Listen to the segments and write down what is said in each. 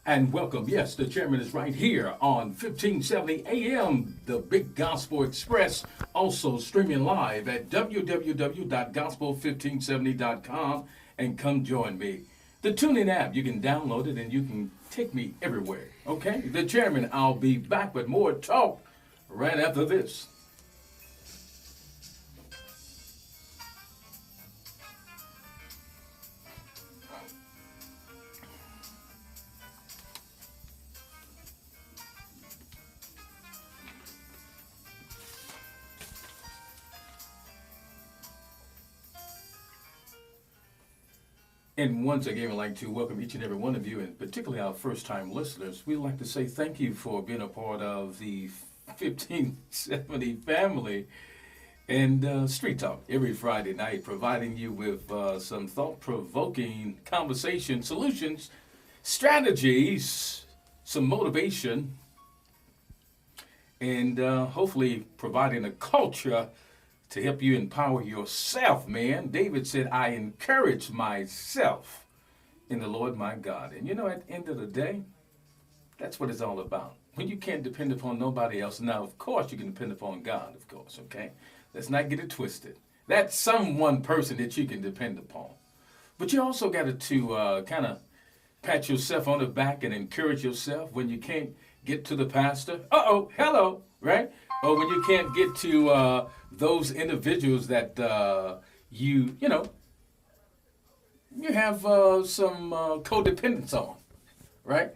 And welcome. Yes, the chairman is right here on 1570 AM, the Big Gospel Express. Also streaming live at www.gospel1570.com. And come join me. The TuneIn app, you can download it and you can take me everywhere. Okay? The chairman, I'll be back with more talk right after this. And once again, I'd like to welcome each and every one of you, and particularly our first-time listeners. We'd like to say thank you for being a part of the 1570 family and Street Talk every Friday night, providing you with some thought-provoking conversation, solutions, strategies, some motivation, and hopefully providing a culture to help you empower yourself, man. David said, I encourage myself in the Lord my God. And you know, at the end of the day, that's what it's all about. When you can't depend upon nobody else, now, of course, you can depend upon God, of course, okay? Let's not get it twisted. That's some one person that you can depend upon. But you also got to kind of pat yourself on the back and encourage yourself when you can't get to the pastor. Uh-oh, hello, right? Or when you can't get to those individuals that you have some codependence on, right?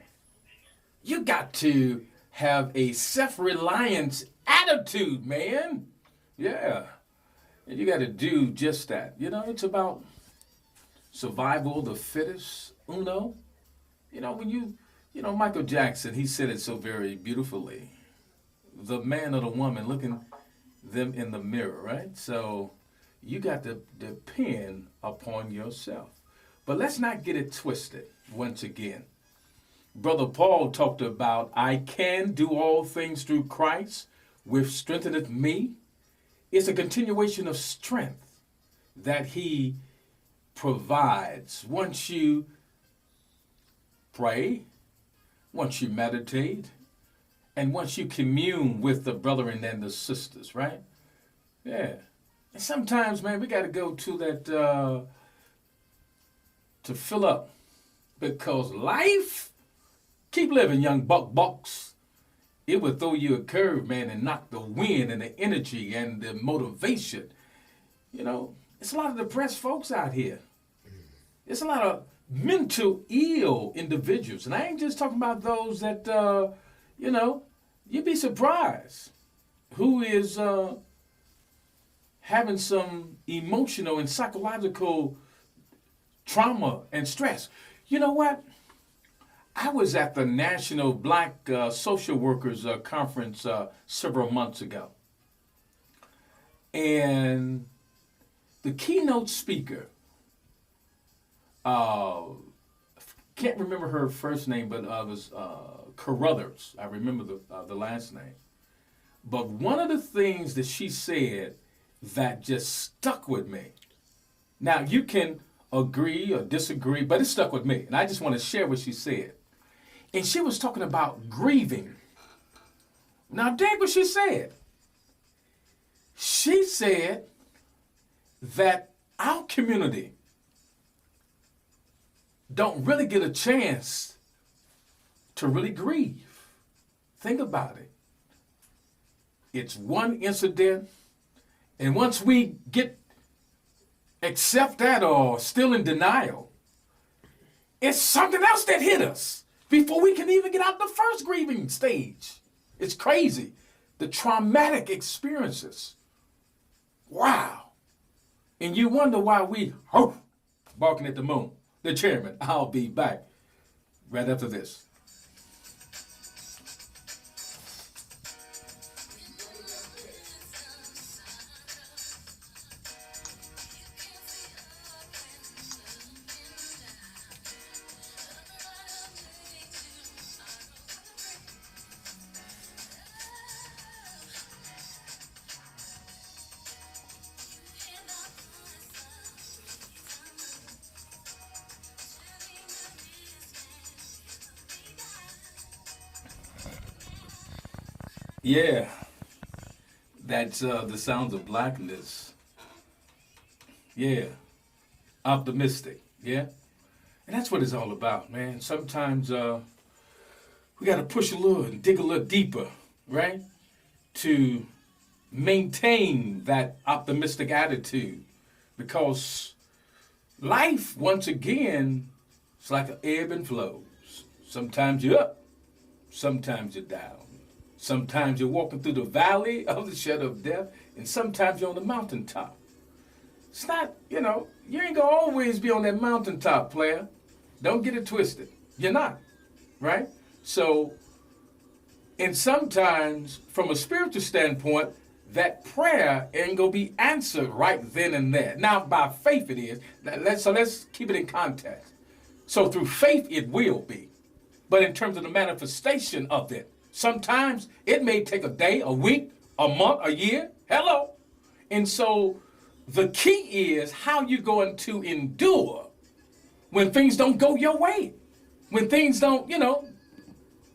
You got to have a self-reliance attitude, man. Yeah. And you got to do just that. You know, it's about survival of the fittest, uno. You know, Michael Jackson, he said it so very beautifully. The man or the woman looking them in the mirror, right? So you got to depend upon yourself. But let's not get it twisted once again. Brother Paul talked about, I can do all things through Christ, which strengtheneth me. It's a continuation of strength that he provides. Once you pray, once you meditate, and once you commune with the brethren and the sisters, right? Yeah. And sometimes, man, we got to go to that to fill up. Because life, keep living, young bucks. It will throw you a curve, man, and knock the wind and the energy and the motivation. You know, it's a lot of depressed folks out here. It's a lot of mental ill individuals. And I ain't just talking about those that, you'd be surprised who is having some emotional and psychological trauma and stress. You know what? I was at the National Black Social Workers Conference several months ago. And the keynote speaker, can't remember her first name, but it was Carruthers. I remember the last name. But one of the things that she said that just stuck with me. Now, you can agree or disagree, but it stuck with me. And I just want to share what she said. And she was talking about grieving. Now, dig what she said. She said that our community don't really get a chance to really grieve. Think about it. It's one incident, and once we accept that or still in denial, it's something else that hit us before we can even get out the first grieving stage. It's crazy. The traumatic experiences. Wow. And you wonder why we barking at the moon. The chairman, I'll be back right after this. Yeah, that's the sounds of blackness. Yeah, optimistic. Yeah, and that's what it's all about, man. Sometimes we got to push a little and dig a little deeper, right? To maintain that optimistic attitude, because life, once again, it's like an ebb and flows. Sometimes you're up, sometimes you're down. Sometimes you're walking through the valley of the shadow of death, and sometimes you're on the mountaintop. It's not, you ain't gonna always be on that mountaintop, player. Don't get it twisted. You're not, right? So, and sometimes, from a spiritual standpoint, that prayer ain't gonna be answered right then and there. Now, by faith it is. So let's keep it in context. So through faith it will be. But in terms of the manifestation of it, sometimes it may take a day, a week, a month, a year. Hello. And so the key is how you're going to endure when things don't go your way. When things don't,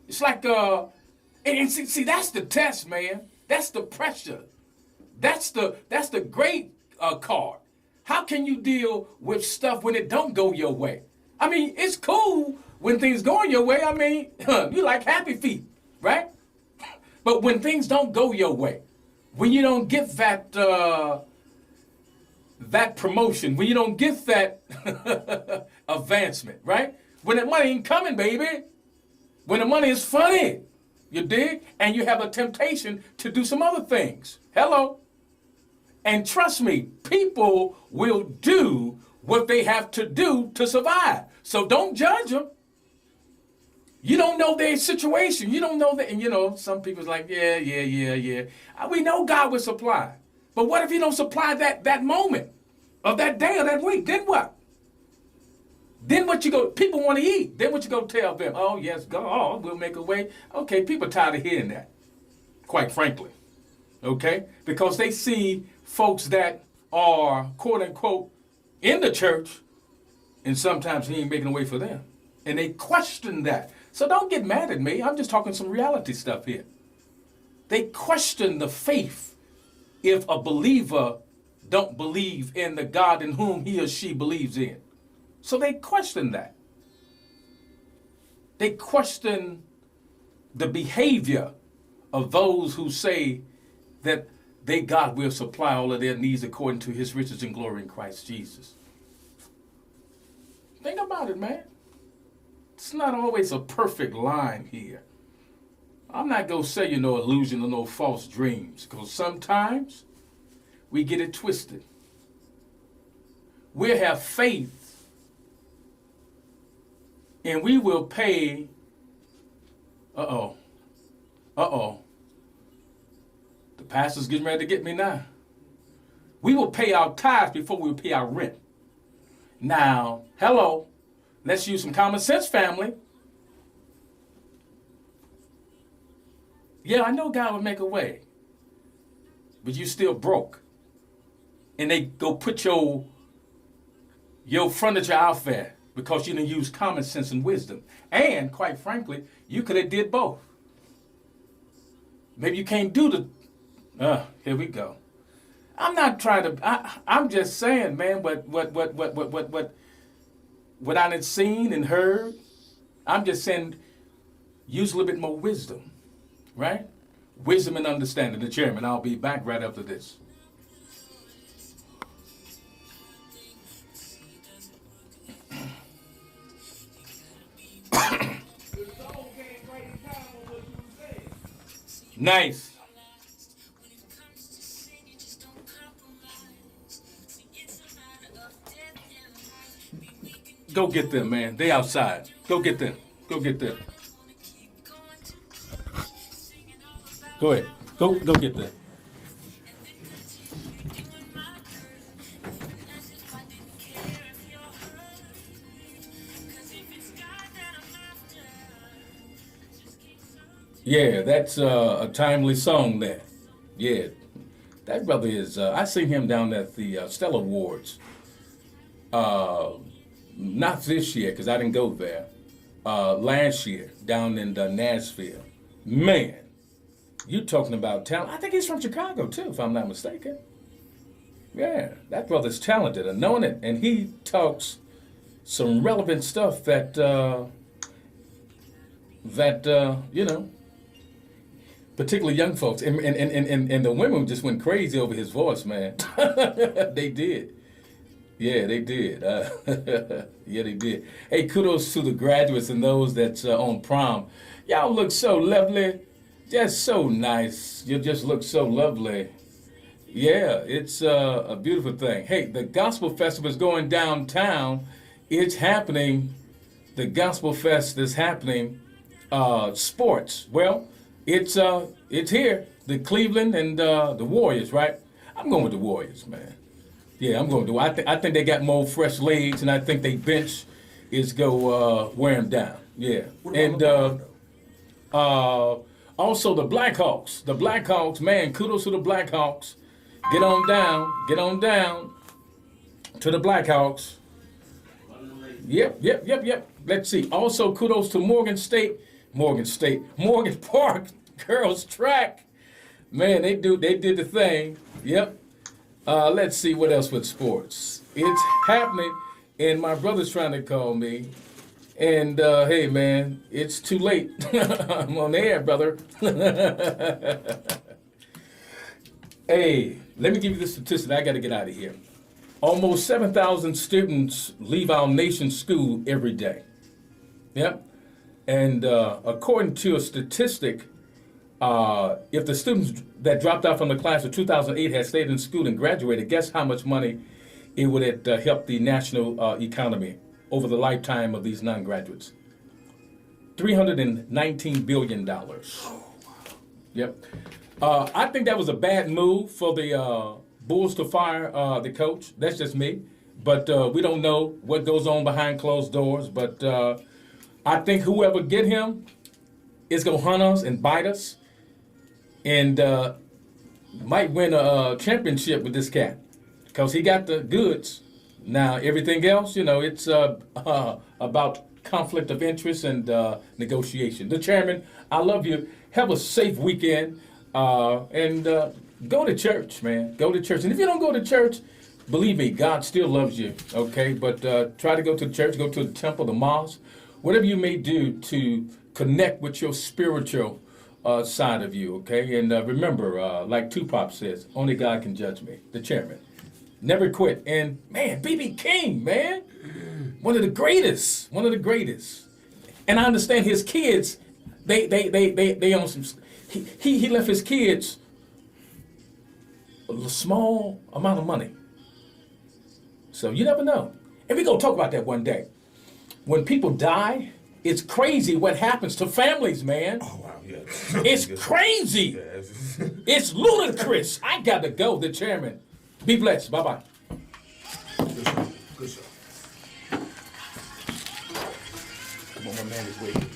it's like, and see, that's the test, man. That's the pressure. That's the great card. How can you deal with stuff when it don't go your way? I mean, it's cool when things going your way. I mean, you like happy feet, right? But when things don't go your way, when you don't get that that promotion, when you don't get that advancement, right? When the money ain't coming, baby. When the money is funny, you dig? And you have a temptation to do some other things. Hello. And trust me, people will do what they have to do to survive. So don't judge them. You don't know their situation. You don't know that. And some people's like, yeah. We know God will supply. But what if he don't supply that moment of that day or that week? Then what? Then what people want to eat. Then what you go tell them? Oh, yes, God, we'll make a way. Okay, people are tired of hearing that, quite frankly. Okay? Because they see folks that are, quote unquote, in the church, and sometimes he ain't making a way for them. And they question that. So don't get mad at me. I'm just talking some reality stuff here. They question the faith if a believer don't believe in the God in whom he or she believes in. So they question that. They question the behavior of those who say that God will supply all of their needs according to his riches and glory in Christ Jesus. Think about it, man. It's not always a perfect line here. I'm not going to say, illusion or no false dreams, because sometimes we get it twisted. We have faith, and we will pay. The pastor's getting ready to get me now. We will pay our tithes before we will pay our rent. Now, hello, let's use some common sense, family. Yeah, I know God will make a way, but you still broke. And they go put your furniture out there because you didn't use common sense and wisdom. And quite frankly, you could have did both. Maybe you can't do here we go. I'm not trying to. I'm just saying, man. What I done seen and heard. I'm just saying, use a little bit more wisdom, right? Wisdom and understanding. The chairman. I'll be back right after this. Nice. Go get them, man. They outside. Go get them. Go get them. Go ahead. Go get them. Yeah, that's a timely song there. Yeah, that brother is, I seen him down at the Stella Awards. Not this year, because I didn't go there. Last year, down in Nashville. Man, You talking about talent? I think he's from Chicago too, if I'm not mistaken. Yeah, that brother's talented, anointed, and he talks some relevant stuff that you know, particularly young folks, and the women just went crazy over his voice, man. They did. Yeah, they did. Yeah, they did. Hey, kudos to the graduates and those that's on prom. Y'all look so lovely, just so nice. You just look so lovely. Yeah, it's a beautiful thing. Hey, the Gospel Festival is going downtown. It's happening. The Gospel Fest is happening. Sports. Well, it's here. The Cleveland and the Warriors, right? I'm going with the Warriors, man. Yeah, I'm going to. I think they got more fresh legs, and I think they bench is go wear them down. Yeah, and also the Blackhawks. The Blackhawks, man. Kudos to the Blackhawks. Get on down to the Blackhawks. Yep. Let's see. Also, kudos to Morgan Park girls track. Man, they did the thing. Yep. Let's see what else with sports. It's happening, and my brother's trying to call me. And hey, man, it's too late. I'm on the air, brother. Hey, let me give you the statistic. I got to get out of here. Almost 7,000 students leave our nation's school every day. Yep. And according to a statistic, if the students that dropped out from the class of 2008 had stayed in school and graduated, guess how much money it would have helped the national economy over the lifetime of these non-graduates? $319 billion. Yep. I think that was a bad move for the Bulls to fire the coach. That's just me. But we don't know what goes on behind closed doors. But I think whoever get him is going to hunt us and bite us. And might win a championship with this cat. Because he got the goods. Now, everything else, you know, it's about conflict of interest and negotiation. The chairman, I love you. Have a safe weekend. And go to church, man. Go to church. And if you don't go to church, believe me, God still loves you, okay? But try to go to church, go to the temple, the mosque, whatever you may do to connect with your spiritual side of you, okay? And remember, like Tupac says, only God can judge me, the chairman. Never quit. And, man, B.B. King, man, one of the greatest. And I understand his kids, they own some... He left his kids a small amount of money. So you never know. And we're going to talk about that one day. When people die, it's crazy what happens to families, man. Oh, wow, yeah. It's crazy. Yeah, It's ludicrous. I got to go, the chairman. Be blessed. Bye-bye. Good show. Come on, my man is waiting.